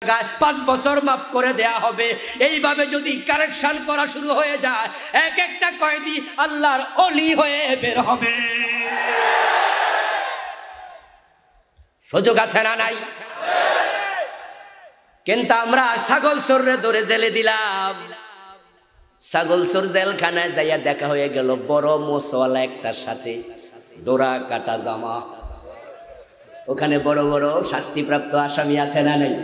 5 বছর মাফ করে দেয়া হবে। এইভাবে যদি কারেকশন করা শুরু হয়ে যায়, এক একটা কয়েদি আল্লাহর ওলি হয়ে বের হবে। সুযোগ আছে না নাই? কিন্তু আমরা ছাগল চোররে ধরে জেলে দিলাম। ছাগল চোর জেলখানায় যাইয়া দেখা হয়ে গেল বড় মোচওয়ালা একটার সাথে, ডোরা কাটা জামা। ওখানে বড় বড় শাস্তিপ্রাপ্ত আসামি আছে না নাই?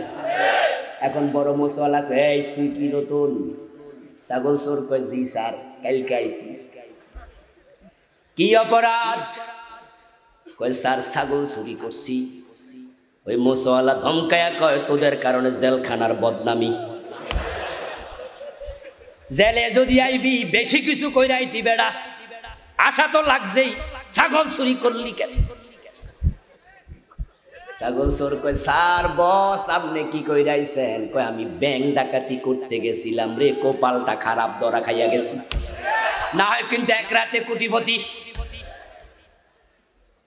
এখন বড় মোচওয়ালা কয়, এই তুই কি নতুন? ছাগল চোর কয়, জি স্যার, কালকে আইছি। কি অপরাধ? কয় স্যার ছাগল চুরি করছি। ওই মোচওয়ালা ধমকায়া কয়, তোদের কারণে জেলখানার বদনামি। জেলে যদি আইবি বেশি কিছু কইরাই দিবে না, আশা তো লাগছেই। ছাগল চুরি করলি কেন? ছাগল চোর কয়, স্যার বস আপনি কি কইরাইছেন? কয়, আমি ব্যাংক ডাকাতি করতে গেছিলাম রে, কপালটা খারাপ, ধরা খাইয়া গেছি, না হয় কিন্তু এক রাতে কোটিপতি।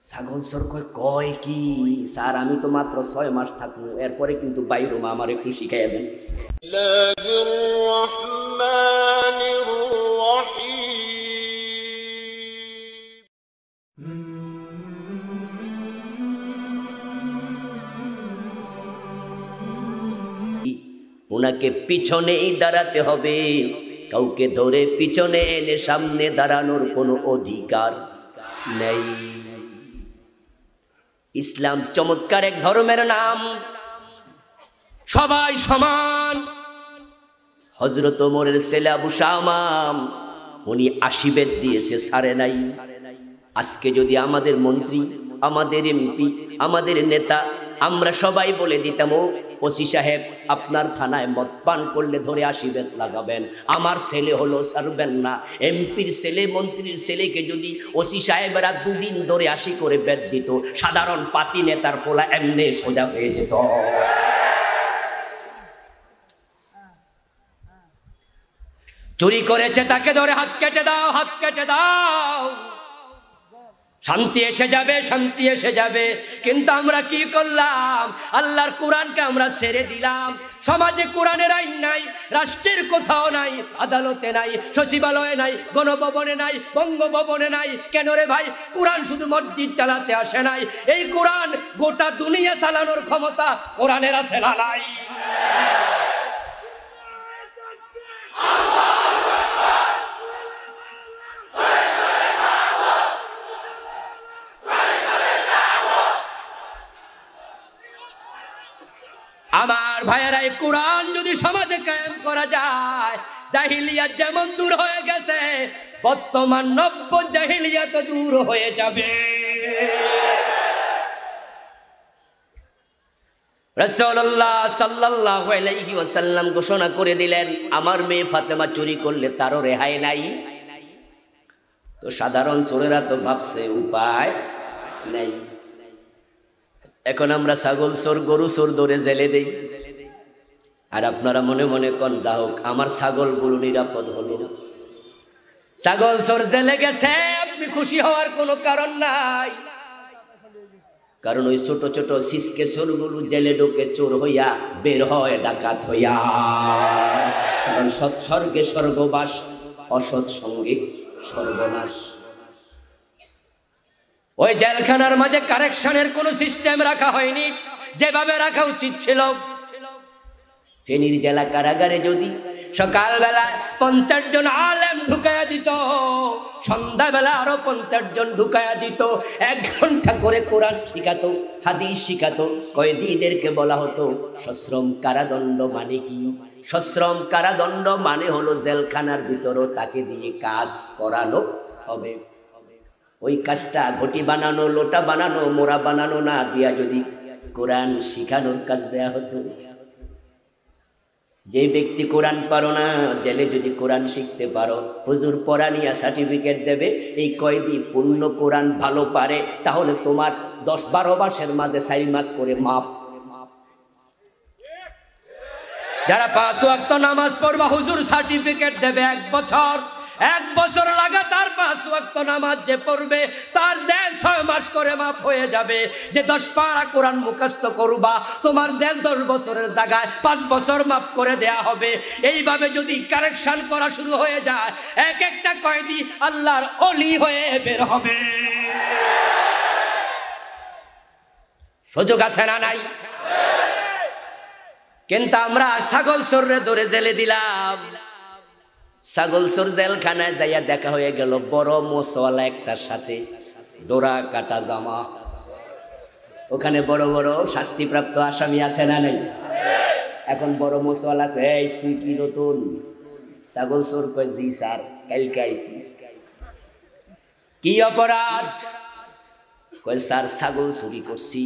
ছাগল চোর কয় কি স্যার, আমি তো মাত্র 6 মাস থাকবো, এরপরে কিন্তু বাইরুমা আমার একটু শিখাইয়া দেন। ওনাকে পিছনেই দাঁড়াতে হবে, কাউকে ধরে পিছনে এনে সামনে দাঁড়ানোর কোনো অধিকার নেই। ইসলাম চমৎকার এক ধর্মের নাম, সবাই সমান। হযরত ওমরের ছেলে আবু শামাম, উনি 80 বেত দিয়েছে, ছাড়ে নাই। আজকে যদি আমাদের মন্ত্রী, আমাদের এমপি, আমাদের নেতা, আমরা সবাই বলে দিতাম, ওসি সাহেব আপনার থানায় মদ পান করলে ধরে 80 বেত লাগাবেন, আমার ছেলে হলো ছাড়বেন না। এমপির ছেলে, মন্ত্রীর ছেলেকে যদি ওসি সাহেবেরা 2 দিন ধরে 80 করে বেত দিত, সাধারণ পাতি নেতার পোলা এমনি সোজা হয়ে যেত। চুরি করেছে তাকে ধরে হাত কেটে দাও, হাত কেটে দাও, শান্তি এসে যাবে, শান্তি এসে যাবে। কিন্তু আমরা কি করলাম? আল্লাহর কোরআনকে আমরা ছেড়ে দিলাম। সমাজে কোরআনের আইন নাই, রাষ্ট্রের কোথাও নাই, আদালতে নাই, সচিবালয়ে নাই, গণভবনে নাই, বঙ্গভবনে নাই। কেন রে ভাই? কোরআন শুধু মসজিদ চালাতে আসে নাই, এই কোরআন গোটা দুনিয়া চালানোর ক্ষমতা কোরআনের আছে না নাই? আমার ভাইয়েরা, এই কোরআন যদি সমাজে কায়েম করা যায়, জাহিলিয়াত যেমন দূর হয়ে গেছে, বর্তমান নব্য জাহিলিয়াত দূর হয়ে যাবে। রাসূলুল্লাহ সাল্লাল্লাহু আলাইহি ওয়াসাল্লাম ঘোষণা করে দিলেন, আমার মেয়ে ফাতেমা চুরি করলে তারও রেহাই নাই। তো সাধারণ চোরেরা তো ভাবছে উপায় নাই। এখন আমরা ছাগল চোর, গরু চোর ধরে জেলে দেই, আর আপনারা মনে মনে কন যা হোক আমার ছাগল গরু নিরাপদ হলো। ছাগল চোর জেলে গেছে, আপনি খুশি হওয়ার কোনো কারণ নাই। কারণ ওই ছোট ছোট সিসকে চোরগুলো জেলে ঢোকে চোর হইয়া, বের হয় ডাকাত হইয়া। কারণ সৎসর্গে স্বর্গবাস, অসৎ সঙ্গে সর্বনাশ। ওই জেলখানার মাঝে কারেকশনের কোন সিস্টেম রাখা হয়নি যেভাবে রাখা উচিত ছিল। ফেনীর জেলা কারাগারে যদি সকালবেলা 50 জন আলেম ঢুকায়া দিত, সন্ধ্যাবেলা আরো 50 জন ঢুকায়া দিত, 1 ঘন্টা করে কোরআন শিখাতো, হাদিস শিখাতো। কয়েদিদেরকে বলা হতো সশ্রম কারাদণ্ড। মানে কি? সশ্রম কারাদণ্ড মানে হলো জেলখানার ভিতরও তাকে দিয়ে কাজ করানো হবে। ওই কাজটা ঘটি বানানো, লোটা বানানো, মোড়া বানানো না দিয়া যদি কোরআন শিখানোর কাজ দেয়া হতো। যে ব্যক্তি কোরআন পারো না, জেলে যদি কোরআন শিখতে পারো, হুজুর পড়া নিয়ে সার্টিফিকেট দেবে, এই কয়েদি পূর্ণ কোরআন ভালো পারে, তাহলে তোমার 10-12 মাসের মাঝে 4 মাস করে মাপ। যারা 5 ওয়াক্ত নামাজ পড়বা, হুজুর সার্টিফিকেট দেবে 1 বছর। এক বছর লাগাতার 5 ওয়াক্ত নামাজ যে পড়বে তার জেল 6 মাস করে মাফ হয়ে যাবে। যে 10 পারা কোরআন মুখস্থ করবা তোমার জেল 10 বছরের জায়গায় 5 বছর মাফ করে দেয়া হবে। এইভাবে যদি কারেকশন করা শুরু হয়ে যায় এক একটা কয়েদি আল্লাহর ওলি হয়ে বের হবে। সুযোগ আছে না নাই? কিন্তু আমরা ছাগল চোররে ধরে জেলে দিলাম। ছাগল চোর জেলখানায় যাইয়া দেখা হয়ে গেল বড় মোচওয়ালা একটার সাথে, ডোরা কাটা জামা। ওখানে বড় বড় শাস্তিপ্রাপ্ত আসামি আছে না নাই? এখন বড় মোচওয়ালা কয়, এই তুই কি নতুন? ছাগল চোর কয়, জি স্যার, কালকে আইছি। কি অপরাধ? কয় স্যার ছাগল চুরি করছি।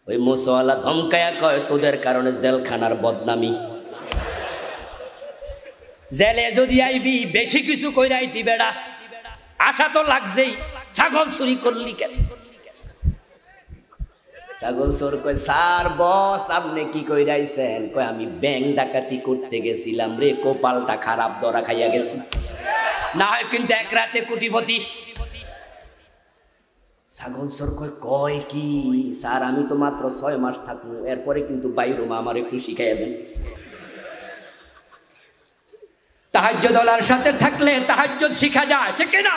ওই মোচওয়ালা ধমকায়া কয়, তোদের কারণে জেলখানার বদনামি। জেলে যদি আইবি বেশি কিছু কইরা আইতি বেড়া, আশা তো লাগছেই, ছাগল চুরি করলি কেন? ছাগল চোর কয়, স্যার বস আপনি কি কইরা আইছেন? কয়, আমি ব্যাংক ডাকাতি করতে গেছিলাম রে, কপালটা খারাপ, ধরা খাইয়া গেছি, না হয় কিন্তু এক রাতে কোটিপতি। ছাগল চোর কয় কি স্যার, আমি তো মাত্র 6 মাস থাকবো, এরপরে কিন্তু বাইরো মা আমার একটু শিখাইয়া দেন। তাহাজ্জুদ ওয়ালার সাথে থাকলে তাহাজ্জুদ শিখা যায়, ঠিক না?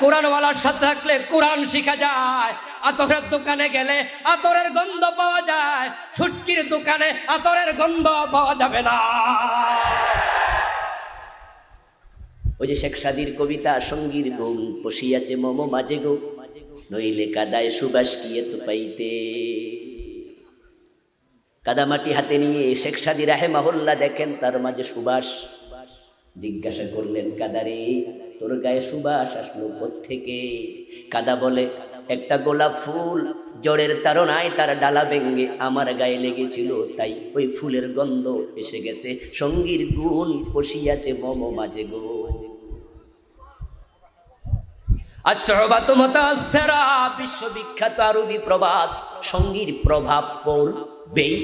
কোরআন ওয়ালার সাথে থাকলে কোরআন শিখা যায়। আতরের দোকানে গেলে আতরের গন্ধ পাওয়া যায়, শুটকির দোকানে আতরের গন্ধ পাওয়া যাবে না। ওই যে শেখ সাদির কবিতা, সঙ্গীর গুণ বসিয়াছে মম মাঝে গো, নইলে কাদায় সুবাস কি এত পাইতে। কাদামাটি হাতে নিয়ে শেখ সাদি রাহেমাহুল্লাহ দেখেন তার মাঝে সুবাস। জিজ্ঞাসা করলেন, কাদারে তোর গায়ে সুবাস আসলো কোত্থেকে? কাদা বলে, একটা গোলাপ ফুল জড়ের তাড়নায় তার ডালা ভেঙ্গে আমার গায়ে লেগেছিল, তাই ওই ফুলের গন্ধ এসে গেছে। সঙ্গীর গুণ বসিয়াছে মম মাঝে গো। আসবাতু মুতাআসসিরা, বিশ্ববিখ্যাত আরবি প্রবাদ, সঙ্গীর প্রভাব পড়বেই।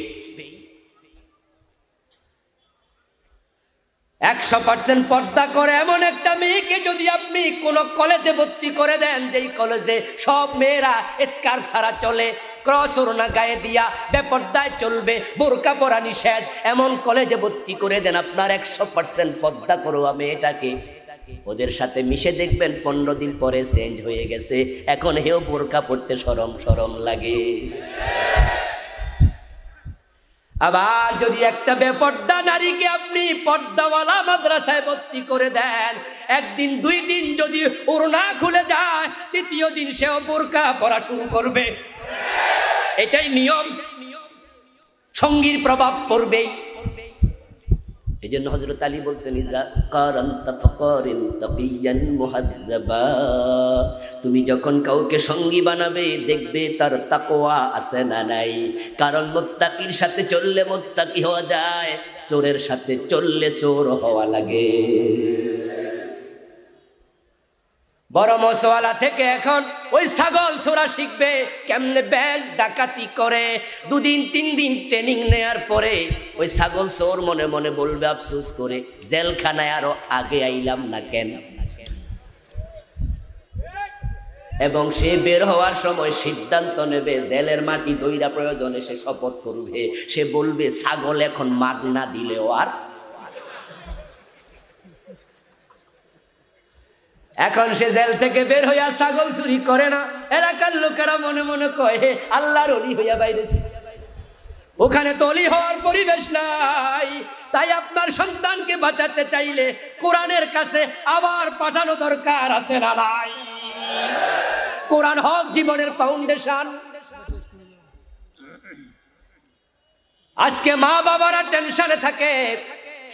100% পর্দা করে এমন একটা মেয়েকে যদি আপনি কোন কলেজে ভর্তি করে দেন, যেই কলেজে সব মেয়েরা স্কার্ফ ছাড়া চলে, ক্রস ওড়না গায়ে দিয়া বেপর্দায় চলবে, বোরকা পরা নিষেধ, এমন কলেজে ভর্তি করে দেন, আপনার 100% পর্দা করোয়া মেয়েটাকে, ওদের সাথে মিশে দেখবেন 15 দিন পরে চেঞ্জ হয়ে গেছে। এখন হেও বোরকা পড়তে শরম শরম লাগে। আবার যদি একটা বেপর্দা নারীকে আপনি পর্দাওয়ালা মাদ্রাসায় ভর্তি করে দেন, একদিন 2 দিন যদি ওড়না খুলে যায়, 3য় দিন সেও বোরকা পরা শুরু করবে। এটাই নিয়ম। সঙ্গীর প্রভাব পড়বেই। এই জন্য হযরত আলী বলছেন, ইজা কারানতা ফাকারিন তাকিয়ান মুহাজ্জাবা, তুমি যখন কাউকে সঙ্গী বানাবে দেখবে তার তাকওয়া আছে না নাই। কারণ মুত্তাকির সাথে চললে মুত্তাকি হওয়া যায়, চোরের সাথে চললে চোর হওয়া লাগে। বড় মোচওয়ালা থেকে এখন ওই ছাগল চোরা শিখবে কেমনে ব্যাংক ডাকাতি করে। 2 দিন 3 দিন ট্রেনিং নেয়ার পরে ওই ছাগল চোর মনে মনে বলবে আফসোস করে, জেলখানায় আরো আগে আইলাম না কেন। এবং সে বের হওয়ার সময় সিদ্ধান্ত নেবে, জেলের মাটি দইরা প্রয়োজনে সে শপথ করবে, সে বলবে ছাগল এখন মাগনা দিলেও আর। এখন সে জেল থেকে বের হইয়া ছাগল চুরি করে না। এলাকার লোকেরা মনে মনে কয়, আল্লাহর ওলি হইয়া বাইরেছে। ওখানে তো ওলি হওয়ার পরিবেশ নাই। তাই আপনার সন্তানকে বাঁচাতে চাইলে কোরআনের কাছে আবার পাঠানো দরকার আছে না নাই? কোরআন হক জীবনের ফাউন্ডেশন। আজকে মা বাবারা টেনশনে থাকে,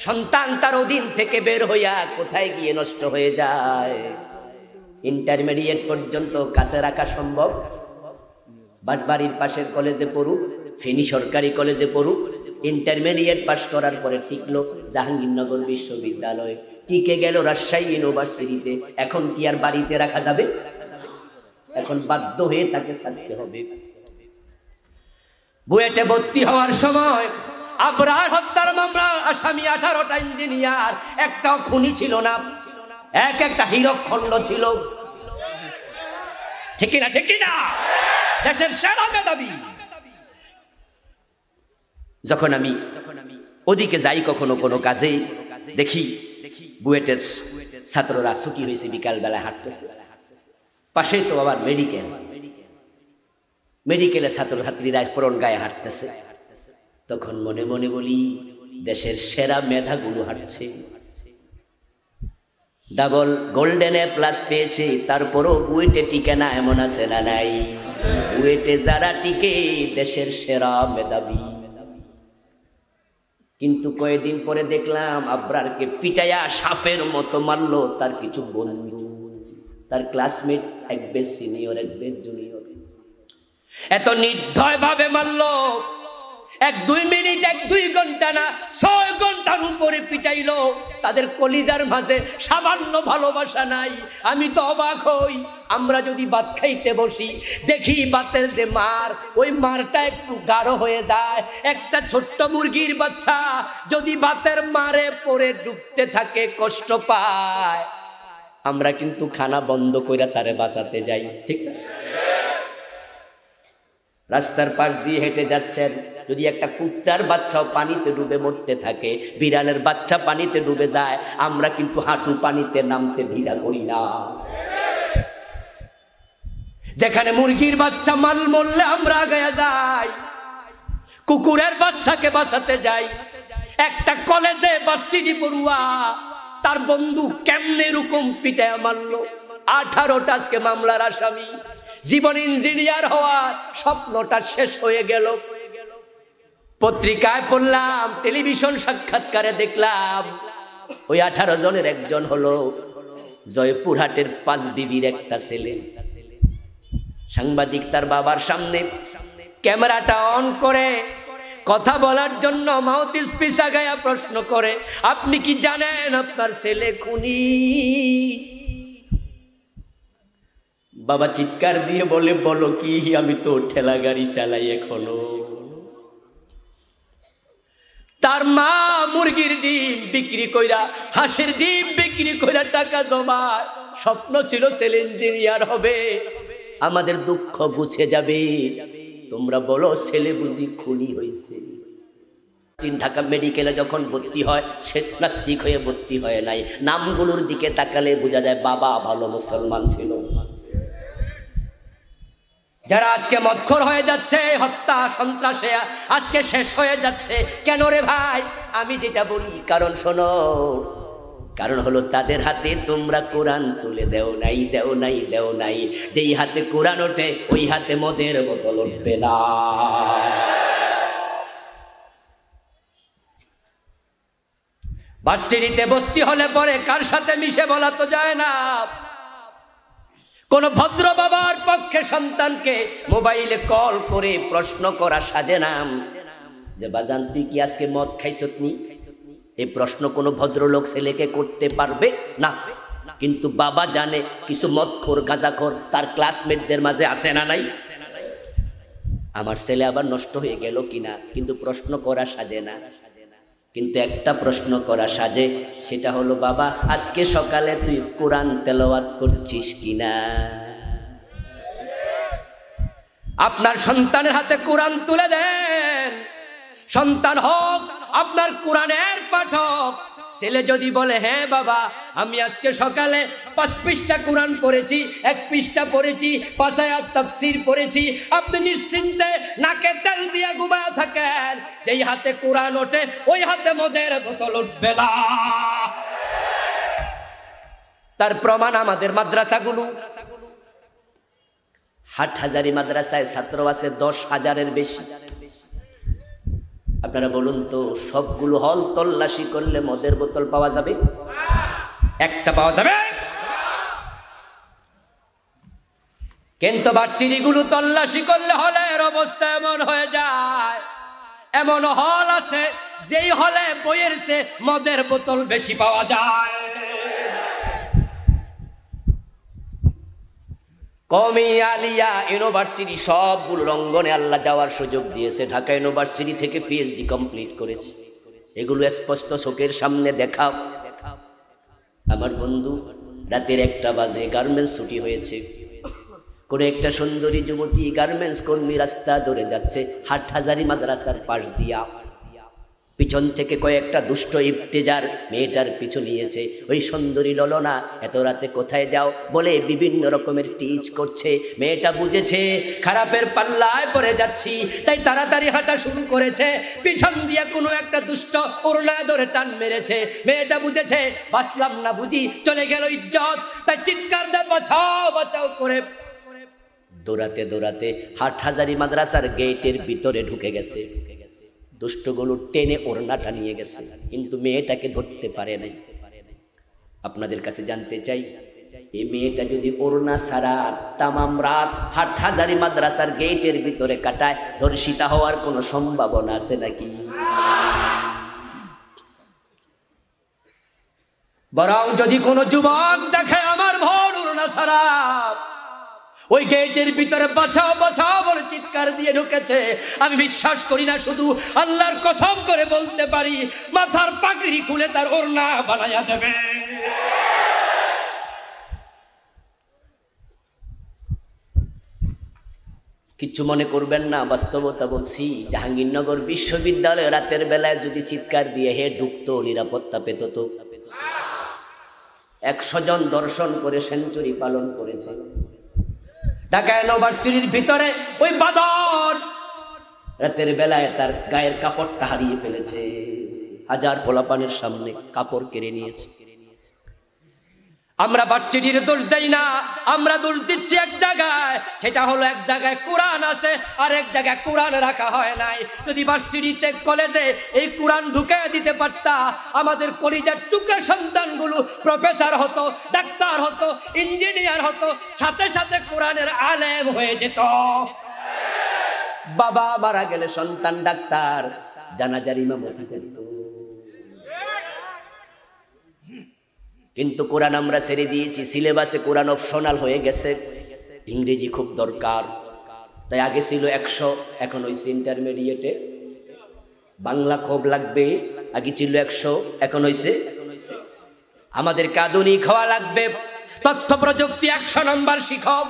সন্তান তার অধীন থেকে বের হইয়া কোথায় গিয়ে নষ্ট হয়ে যায়। ইন্টারমিডিয়েট পর্যন্ত কাছে রাখা সম্ভব। বাড়ির পাশের কলেজে পড়ুক, ফেনী সরকারি কলেজে পড়ুক, ইন্টারমিডিয়েট পাস করার পরে টিকলো জাহাঙ্গীরনগর বিশ্ববিদ্যালয়, টিকে গেল রাজশাহী ইউনিভার্সিটিতে। এখন কি আর বাড়িতে রাখা যাবে? এখন বাধ্য হয়ে তাকে ছাড়তে হবে। বুয়েটে ভর্তি হওয়ার সময় আবরার হত্যার মামলার আসামি 18টা ইঞ্জিনিয়ার, একটাও খুনি ছিল না, এক একটা হীরকখণ্ড ছিল। ঠিক কিনা? ঠিক কিনা? দেশের সেরা মেধাবী। যখন আমি ওদিকে যাই কখনো কোনো কাজে, দেখি বুয়েটের ছাত্ররা ছুটি হয়েছে, বিকাল বেলায় হাঁটতেছে, পাশে তো আবার মেডিকেলের ছাত্রছাত্রীরা পরন গায়ে হাঁটতেছে। তখন মনে মনে বলি, দেশের সেরা মেধাগুলো হাঁটছে, ডাবল গোল্ডেন এ প্লাস পেয়েছে, তারপরও বুয়েটে টিকে না এমন আছে না নাই? বুয়েটে যারা টিকে দেশের সেরা মেধাবী। কিন্তু কয়েকদিন পরে দেখলাম আবরারকে পিটাইয়া সাপের মতো মারলো তার কিছু বন্ধু, তার ক্লাসমেট, এক বেশ সিনিয়র এক বেশ জুনিয়র। এত নির্দয় ভাবে মারলো, 1-2 মিনিট 1-2 ঘন্টা না, 6 ঘন্টার উপরে পিটাইলো। তাদের কলিজার মাঝে সামান্য ভালোবাসা নাই। আমি তো অবাক হই, আমরা যদি ভাত খাইতে বসি দেখি ভাতের যে মার, ওই মারটা একটু গাঢ় হয়ে যায়। একটা ছোট্ট মুরগির বাচ্চা যদি ভাতের মারে পড়ে ডুবতে থাকে, কষ্ট পায়, আমরা কিন্তু খানা বন্ধ কইরা তারে বাঁচাতে যাই। ঠিক না? রাস্তার পাশ দিয়ে হেঁটে যাচ্ছেন, যদি একটা কুত্তার বাচ্চাও পানিতে ডুবে মরতে থাকে, বিড়ালের বাচ্চা পানিতে ডুবে যায়, আমরা কিন্তু হাঁটু পানিতে নামতে দ্বিধা করি না। যেখানে মুরগির বাচ্চা মাল মরলে আমরা আগে যাই, কুকুরের বাচ্চাকে বাঁচাতে যাই। একটা কলেজে ভার্সিটি পড়ুয়া তার বন্ধু কেমনে এরকম পিটায় মারলো, 18টা আজকে মামলার আসামি। জীবন ইঞ্জিনিয়ার হওয়ার স্বপ্নটা শেষ হয়ে গেল। পত্রিকায় পড়লাম, টেলিভিশন সাক্ষাৎকারে দেখলাম, ওই 18 জনের একজন হলো জয়পুরহাটের 5 বিবির একটা ছেলে। সাংবাদিক তার বাবার সামনে ক্যামেরাটা অন করে কথা বলার জন্য মাউথপিস পিছা গায়া প্রশ্ন করে, আপনি কি জানেন আপনার ছেলে খুনি? বাবা চিৎকার দিয়ে বলে, বলো কি? আমি তো ঠেলা গাড়ি চালাই এখনো। তার মা মুরগির ডিম বিক্রি কইরা, হাঁসের ডিম বিক্রি কইরা টাকা জমায়, স্বপ্ন ছিল ছেলে ইঞ্জিনিয়ার হবে, আমাদের দুঃখ গুছে যাবে। তোমরা বলো ছেলে বুঝি খুনি হয়েছে? ঢাকা মেডিকেলে যখন ভর্তি হয়, সে নাস্তিক হয়ে ভর্তি হয় নাই। নামগুলোর দিকে তাকালে বোঝা যায় বাবা ভালো মুসলমান ছিল। যারা আজকে মদখোর হয়ে যাচ্ছে, হত্যা সন্ত্রাসে আজকে শেষ হয়ে যাচ্ছে, কেন রে ভাই? আমি যেটা বলি, কারণ শোনো, কারণ হলো তাদের হাতে তোমরা কোরআন তুলে দেও নাই, দেও নাই, দেও নাই। যেই হাতে কোরআন ওঠে ওই হাতে মদের বোতল উঠবে না। ভার্সিটিতে ভর্তি হলে পরে কার সাথে মিশে বলা তো যায় না। কোন ভদ্র বাবার পক্ষে সন্তানকে মোবাইলে কল করে প্রশ্ন করা সাজে না যে বাজান তুই কি আজকে মদ খাইছত নি? এই প্রশ্ন কোনো ভদ্রলোক ছেলেকে করতে পারবে না। কিন্তু বাবা জানে কিছু মদখোর গাঁজাখোর তার ক্লাসমেটদের মাঝে আসে না নাই, আমার ছেলে আবার নষ্ট হয়ে গেল কিনা, কিন্তু প্রশ্ন করা সাজে না। কিন্তু একটা প্রশ্ন করা সাজে, সেটা হলো বাবা আজকে সকালে তুই কোরআন তেলাওয়াত করছিস কিনা? আপনার সন্তানের হাতে কোরআন তুলে দেন, সন্তান হোক আপনার কোরআনের পাঠক। ছেলে যদি বলে হ্যাঁ বাবা আমি আজকে সকালে 5 পৃষ্ঠা কোরআন পড়েছি, 1 পৃষ্ঠা পড়েছি, 5 আয়াত তাফসীর পড়েছি, আপনি নিশ্চিন্তে নাকে তেল দিয়ে ঘুমায় থাকেন। যেই হাতে কোরআন ওঠে ওই হাতে মদের বোতল উঠবে না। তার প্রমাণ আমাদের মাদ্রাসাগুলো। হাটহাজারী মাদ্রাসায় ছাত্র আছে 10,000-এর বেশি। আপনারা বলুন তো, সবগুলো হল তল্লাশি করলে মদের বোতল পাওয়া যাবে? একটা পাওয়া যাবে? কিন্তু ভার্সিটিগুলো তল্লাশি করলে হলের অবস্থা এমন হয়ে যায়, এমন হল আছে যেই হলে বইয়ের চেয়ে মদের বোতল বেশি পাওয়া যায়। কওমি আলিয়া ইউনিভার্সিটি সবগুলো অঙ্গনে আল্লাহ যাওয়ার সুযোগ দিয়েছে। ঢাকা ইউনিভার্সিটি থেকে পিএইচডি কমপ্লিট করেছে। এগুলো স্পষ্ট চোখের সামনে দেখা। আমার বন্ধু রাতের 1টা বাজে, গার্মেন্টস ছুটি হয়েছে, কোন একটা সুন্দরী যুবতী গার্মেন্টস কর্মী রাস্তা ধরে যাচ্ছে হাটহাজারী মাদ্রাসার পাশ দিয়া। পিছন থেকে কয়েকটা দুষ্ট ইফতেজার মেয়েটার পিছু নিয়েছে। ওই সুন্দরী ললনা, এত রাতে কোথায় যাও বলে বিভিন্ন রকমের টিচ করছে। মেয়েটা বুঝেছে খারাপের পাল্লায় পড়ে যাচ্ছি, তাই তাড়াতাড়ি হাঁটা শুরু করেছে। পিছন দিয়ে কোনো একটা দুষ্ট ওড়না ধরে টান মেরেছে। মেয়েটা বুঝেছে বাঁচলাম না বুঝি, চলে গেল ইজ্জত, তাই চিৎকার দিয়ে বাঁচাও বাঁচাও করে দৌড়াতে দৌড়াতে হাটহাজারী মাদ্রাসার গেটের ভিতরে ঢুকে গেছে। দুষ্টগুলো টেনে ওড়নাটা নিয়ে গেছে, কিন্তু মেয়েটাকে ধরতে পারে নাই। আপনাদের কাছে জানতে চাই, এই মেয়েটা যদি ওড়না ছাড়া তামাম রাত হাটহাজারী মাদ্রাসার গেটের ভিতরে কাটায়, ধর্ষিতা হওয়ার কোনো সম্ভাবনা আছে নাকি? বরং যদি কোনো যুবক দেখে আমার ভোর ওড়না ছাড়া ওই গেটের ভিতরে বাঁচাও বাঁচাও বলে চিৎকার দিয়ে ঢুকেছে, আমি বিশ্বাস করি না, শুধু আল্লাহর কসম করে বলতে পারি মাথার পাগড়ি খুলে তার ওড়না বানায়া দেবে। কিচ্ছু মনে করবেন না, বাস্তবতা বলছি। জাহাঙ্গীরনগর বিশ্ববিদ্যালয়ে রাতের বেলায় যদি চিৎকার দিয়ে হে ঢুকতো, নিরাপত্তা পেত তো। 100 জন দর্শন করে সেঞ্চুরি পালন করেছে। ঢাকা ইউনিভার্সিটির ভিতরে ওই বাদর রাতের বেলায় তার গায়ের কাপড়টা হারিয়ে ফেলেছে। হাজার পোলাপানের সামনে কাপড় কেড়ে নিয়েছে। আমরা ভার্সিটির দোষ দেই না, আমরা দোষ দিচ্ছি এক জায়গায়, সেটা হলো এক জায়গায় কোরআন আছে আর এক জায়গায় কোরআন রাখা হয় নাই। যদি ভার্সিটিতে কলেজে এই কোরআন ঢুকে দিতে পারতা, আমাদের কলিজার টুকে সন্তানগুলো প্রফেসর হতো, ডাক্তার হতো, ইঞ্জিনিয়ার হতো, সাথে সাথে কোরআনের আলেম হয়ে যেত। বাবা মারা গেলে সন্তান ডাক্তার, জানাজার ইমামতি করত। কিন্তু কোরআন আমরা ছেড়ে দিয়েছি, সিলেবাসে কোরআন অপশনাল হয়ে গেছে। ইংরেজি খুব দরকার, তাই আগে ছিল 100, এখন হয়েছে ইন্টারমিডিয়েটে। বাংলা খুব লাগবে, আগে ছিল 100, এখন হয়েছে। আমাদেরকে আধুনিক হওয়া লাগবে, তথ্য প্রযুক্তি 100 নম্বর শিখব।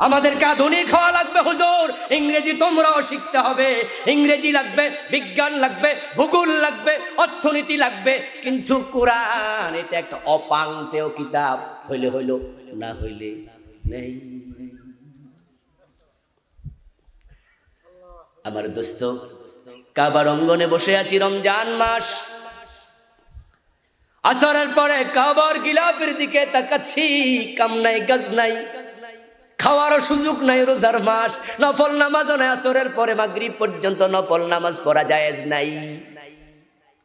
আমাদেরকে আধুনিক হওয়া লাগবে হুজুর, ইংরেজি তোমরাও শিখতে হবে। ইংরেজি লাগবে, বিজ্ঞান লাগবে, ভূগোল লাগবে, অর্থনীতি লাগবে, কিন্তু কোরআন এটা একটা অপাংতেয় কিতাব, হইলে হইল, না হইলে নেই। আমার দোস্ত, কাবার অঙ্গনে বসে আছি, রমজান মাস, আসরের পরে কাবার গিলাফের দিকে তাকাচ্ছি, কাম নাই কাজ নাই, খাওয়ারও সুযোগ নাই, রোজার মাস, নফল নামাজও নাই, আসরের পরে মাগরিব পর্যন্ত নফল নামাজ পড়া জায়েজ নাই।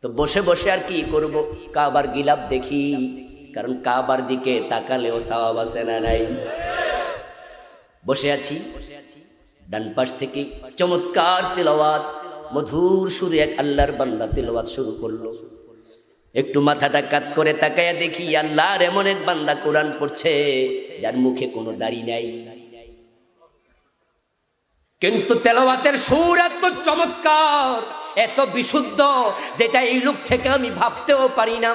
তো বসে বসে আর কি করব, কাবার গিলাফ দেখি, কারণ কাবার দিকে তাকালেও সওয়াব আছে না নাই। বসে আছি, ডান পাশ থেকে চমৎকার তেলাওয়াত, মধুর সুরে এক আল্লাহর বান্দা তেলাওয়াত শুরু করলো। একটু মাথাটা কাত করে তাকায়া দেখি আল্লাহর এমন এক বান্দা কোরআন পড়ছে যার মুখে কোনো দাড়ি নাই, কিন্তু তেলাওয়াতের সুর এত চমৎকার, এত বিশুদ্ধ, যেটা এই লোক থেকে আমি ভাবতেও পারি না।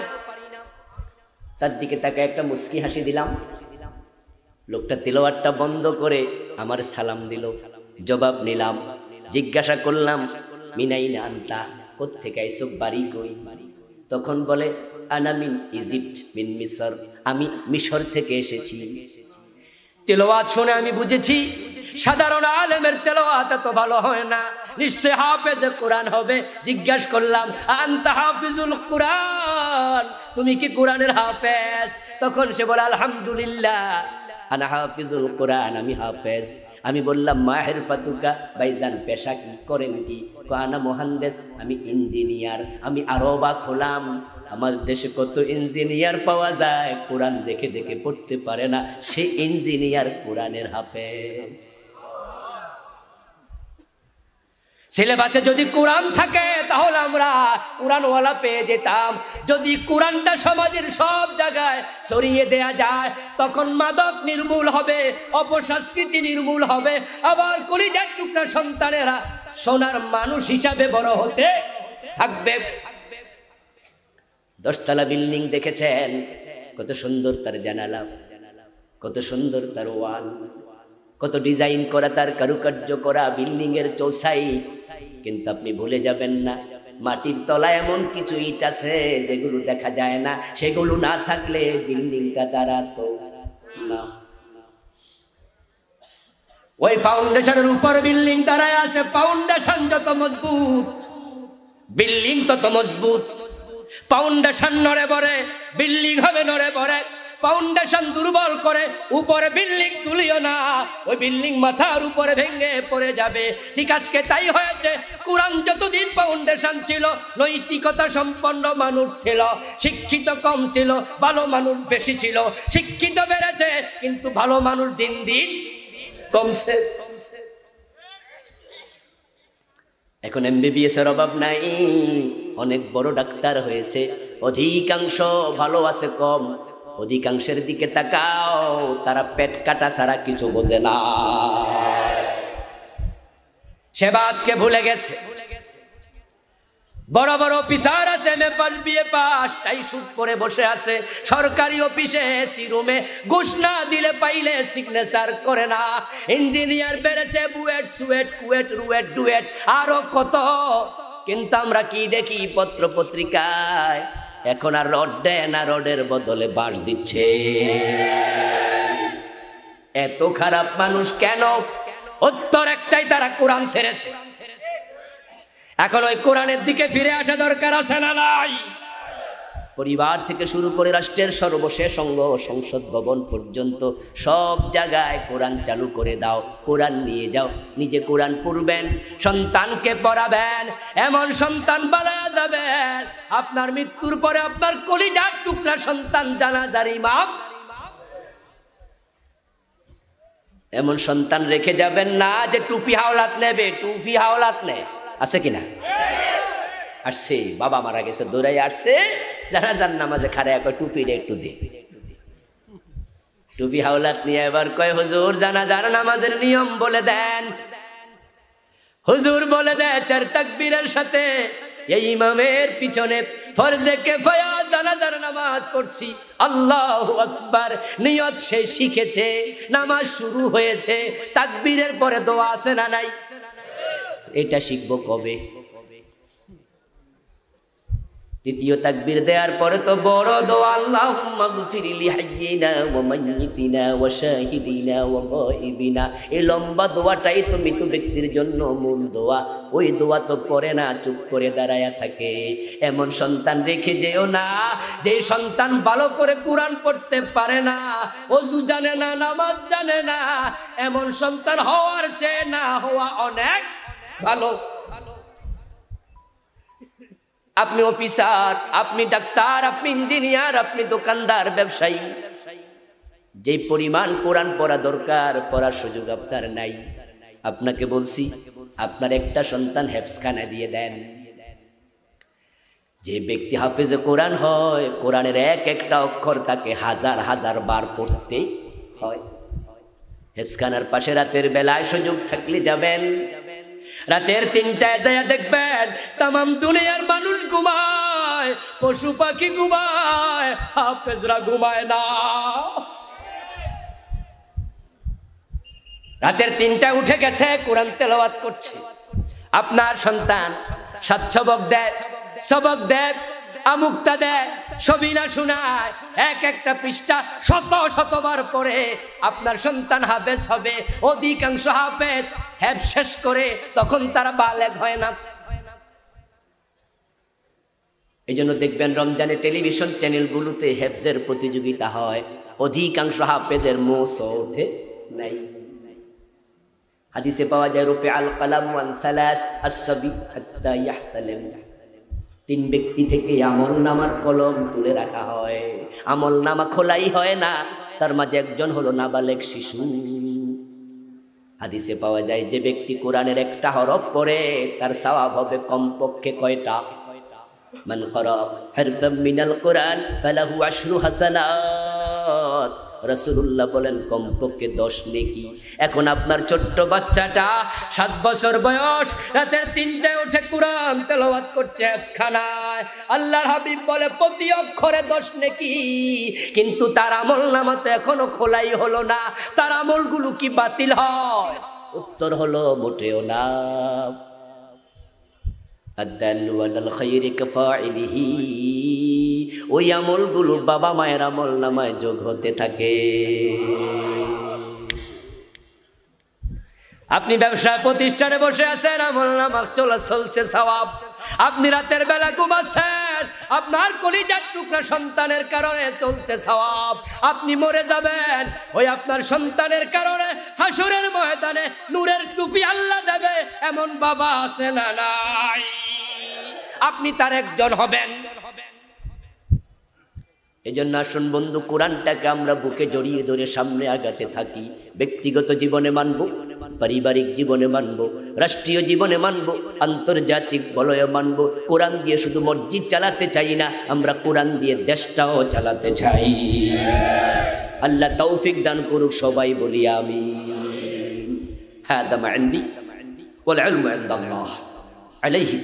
তার দিকে তাকায় একটা মুস্কি হাসি দিলাম। লোকটা তেলাওয়াতটা বন্ধ করে আমার সালাম দিল, জবাব নিলাম, জিজ্ঞাসা করলাম মিনাইনা আনতা, কোত্থেকে আইছো, বাড়ি কই? তখন বলে আনা মিন ইজিপ্ট মিন মিসর, আমি মিশর থেকে এসেছি। তেলাওয়াত শুনে আমি বুঝেছি সাধারণ আলেমের তেলাওয়াত এত ভালো হয় না, নিশ্চয় হাফেজে কোরআন হবে। জিজ্ঞাসা করলাম আনতা হাফিজুল কোরআন, তুমি কি কোরআনের হাফেজ? তখন সে বলে আলহামদুলিল্লাহ আনা হাফিজুল কোরআন, আমি হাফেজ। আমি বললাম মাহের পাতুকা, ভাইজান পেশা কি, করেন কি? আনা মোহান্দেস, আমি ইঞ্জিনিয়ার। আমি আরো অবাক হলাম, আমার দেশে কত ইঞ্জিনিয়ার পাওয়া যায়, কোরআন দেখে দেখে পড়তে পারে না, সে ইঞ্জিনিয়ার কোরআনের হাফেজ। সিলেবাসে যদি কোরআন থাকে তাহলে আমরা কোরআনওয়ালা পেয়ে যেতাম। যদি কোরআনটা সমাজের সব জায়গায় ছড়িয়ে দেয়া যায় তখন মাদক নির্মূল হবে, অপসংস্কৃতি নির্মূল হবে, আবার কলিজার টুকরা সন্তানেরা সোনার মানুষ হিসাবে বড় হতে থাকবে। 10 তলা বিল্ডিং দেখেছেন, কত সুন্দর তার জানালা, কত সুন্দর তার ওয়াল, কত ডিজাইন করা, তার কারুকার্য করা বিল্ডিং এর চৌসাই। কিন্তু আপনি ভুলে যাবেন না মাটির তলায় এমন কিছু ইট আছে যেগুলো দেখা যায় না। সেগুলো না থাকলে বিল্ডিংটা দাঁড়াতো না। ওই ফাউন্ডেশনের উপর বিল্ডিং দাঁড়ায় আছে। ফাউন্ডেশন যত মজবুত বিল্ডিং তত মজবুত। ফাউন্ডেশন নড়ে পড়ে বিল্ডিং হবে নড়ে পড়ে। ফাউন্ডেশন দুর্বল করে উপরে বিল্ডিং তুলিও না, ওই বিল্ডিং মাথার উপরে ভেঙে পড়ে যাবে। ঠিক আজকে তাই হয়েছে। কোরআন যতদিন ফাউন্ডেশন ছিল, নৈতিকতা সম্পন্ন মানুষ ছিল, শিক্ষিত কম ছিল, ভালো মানুষ বেশি ছিল। শিক্ষিত বেড়েছে কিন্তু ভালো মানুষ দিন দিন কমছে। এখন MBBS এর অভাব নাই, অনেক বড় ডাক্তার হয়েছে। অধিকাংশ ভালো আছে কম, অধিকাংশের দিকে তাকাও, তারা পেট কাটা ছাড়া কিছু বোঝে না। সেবা আজকে ভুলে গেছে। বড় বড় অফিসার আছে, MA pass BA pass, tie suit পরে বসে আছে সরকারি অফিসে এসি রুমে। ঘুষ না দিলে পাইলে সিগনেচার করে না। ইঞ্জিনিয়ার বেড়েছে বুয়েট সুয়েট কুয়েট রুয়েট ডুয়েট আরো কত। কিন্তু আমরা কি দেখি পত্র পত্রিকায়, এখন আর রড দেয় না, রডের বদলে বাঁশ দিচ্ছে। এত খারাপ মানুষ কেন? উত্তর একটাই, তারা কোরআন ছেড়েছে। এখন ওই কোরআনের দিকে ফিরে আসা দরকার আছে না নাই? পরিবার থেকে শুরু করে রাষ্ট্রের সর্বশেষ অঙ্গ সংসদ ভবন পর্যন্ত সব জায়গায় কোরআন চালু করে দাও। কোরআন নিয়ে যাও, নিজে কোরআন পড়বেন, সন্তানকে পড়াবেন। এমন সন্তান বানায়া যাবেন, আপনার মৃত্যুর পরে আপনার কলিজার টুকরা সন্তান জানাজার ইমাম। এমন সন্তান রেখে যাবেন না যে টুপি হাওলাত নেবে, টুপি হাওলাত নেয়। আছে কিনা? আসছে, বাবা মারা গেছে, দৌড়াই আসছে, জানাজার নামাজে খাড়ায় কয় টুপিটা একটু দে। টুপি হাওলাত নিয়ে এবার কয় হুজুর জানাজার নামাজের নিয়ম বলে দেন। হুজুর বলে দেয় 4 তাকবীরের সাথে এই ইমামের পিছনে ফরজে কিফায়া জানাজার নামাজ পড়ছি, আল্লাহু আকবার। নিয়ত সে শিখেছে, নামাজ শুরু হয়েছে, তাকবীরের পরে দোয়া আছে না নাই? এটা শিখবো কবে? দ্বিতীয় তাকবীর দেওয়ার পরে তো বড় দোয়া, আল্লাহুম্মা গফির লি হাইয়িনা ওয়া মাইয়িতিনা ওয়া শাহিদিনা ওয়া গায়িবিনা। এই লম্বা দোয়াটাই তো মৃত ব্যক্তির জন্য মূল দোয়া। ওই দোয়া তো পড়ে না, চুপ করে দাঁড়ায়া থাকে। এমন সন্তান রেখে যেও না যে সন্তান ভালো করে কোরআন পড়তে পারে না, ওযু জানে না, নামাজ জানে না। এমন সন্তান হওয়ার চেয়ে না হওয়া অনেক ভালো। আপনি অফিসার, আপনি ডাক্তার, আপনি ইঞ্জিনিয়ার, আপনি দোকানদার, ব্যবসায়ী, যে পরিমাণ কোরআন পড়া দরকার পড়ার সুযোগ আপনার নাই। আপনাকে বলছি আপনার একটা সন্তান হেফজখানা দিয়ে দেন। যে ব্যক্তি হাফেজে কোরআন হয়, কোরআনের এক একটা অক্ষর তাকে হাজার হাজার বার পড়তে হয়। হেফজখানার পাশে রাতের বেলায় সুযোগ থাকলে যাবেন। রাতের 3টায় যায় দেখবেন তাম দুনিয়ার মানুষ ঘুমায়, পশু পাখি ঘুমায়, হাফেজরা ঘুমায় না। রাতের 3টায় উঠে গেছে, কোরআন তেলাওয়াত করছে। আপনার সন্তান সবক দেয়, সবক দেয়, আমুক্তা দেয়, সবিনা শোনায়, এক একটা পৃষ্ঠা শতবার পরে আপনার সন্তান হাফেজ হবে। অধিকাংশ হাফেজ হেফজ শেষ করে তখন তারা বালেগ হয় না। এই জন্য দেখবেন রমজানে টেলিভিশন চ্যানেলগুলোতে হেফজের প্রতিযোগিতা হয়, অধিকাংশ হাফেজের মোস ওঠে নাই। হাদিসে পাওয়া যায় রুফি আল কালাম ওয়ান সালাস আসসাবি হাত্তা ইয়াহতালিম। 3 ব্যক্তি থেকে আমল নামার কলম তুলে রাখা হয়। আমল নামা খোলাই হয় না, তার মাঝে একজন হলো নাবালেগ শিশু। হাদিসে পাওয়া যায় যে ব্যক্তি কোরআনের একটা হরফ পড়ে তার সওয়াব হবে কমপক্ষে কয়টা? মান ক্বারা হারফাম মিনাল কোরআন ফালাহু আশরু হাসানাত। রাসূলুল্লাহ বলেন কমপক্ষে 10 নেকি। এখন আপনার ছোট্ট বাচ্চাটা 7 বছর বয়স, রাতের 3টায় উঠে কোরআন তেলাওয়াত করছে হেফজখানায়। আল্লাহর হাবিব বলে প্রতি অক্ষরে 10 নেকি, কিন্তু তার আমলনামাতে এখনো খোলাই হলো না। তার আমলগুলো কি বাতিল হয়? উত্তর হলো মোটেও না। আদাল্লু আলাল খায়রি কাফাইলিহি, ওই আমলগুলো বাবা মায়ের আমলনামায় যোগ হতে থাকে। আপনি ব্যবসা প্রতিষ্ঠানে বসে আছেন, আমলনামা চলছে সওয়াব। আপনি রাতের বেলা ঘুমাচ্ছেন, আপনার কলিজার টুকরা সন্তানের কারণে চলছে সওয়াব। আপনি মরে যাবেন, ওই আপনার সন্তানের কারণে হাসরের ময়দানে নূরের টুপি আল্লাহ দেবে, এমন বাবা আছে না নাই? আপনি তার একজন হবেন। এজন্য আসুন বন্ধু, কোরআনটাকে আমরা বুকে জড়িয়ে ধরে সামনে আগাতে থাকি। ব্যক্তিগত জীবনে মানব, পারিবারিক জীবনে মানব, রাষ্ট্রীয় জীবনে মানব, আন্তর্জাতিক বলয়ে মানব। কোরআন দিয়ে শুধু মসজিদ চালাতে চাই না, আমরা কোরআন দিয়ে দেশটাও চালাতে চাই। আল্লাহ তৌফিক দান করুক, সবাই বলি আমিন। হাদা মা ইনদি ওয়াল ইলমু ইনদাল্লাহ আলাইহি।